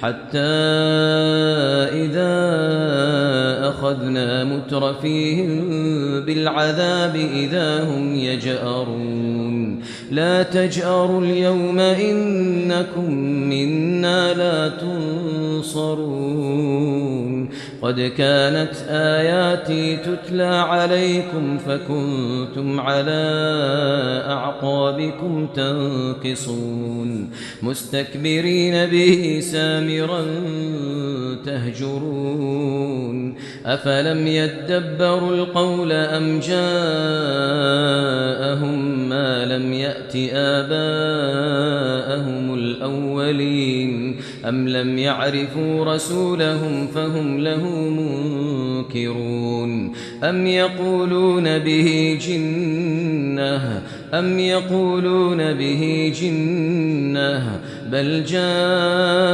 حتى إذا أخذنا مترفيهم بالعذاب إذا هم يجأرون لا تجأروا اليوم إنكم منا لا تنصرون قد كانت آياتي تتلى عليكم فكنتم على أعقابكم تنكصون مستكبرين به سامرا تهجرون أفلم يدبروا القول أم جاءهم ما لم يأت آباءهم الأولين أم لم يعرفوا رسولهم فهم له منكرون أم يقولون به جنة بل جاء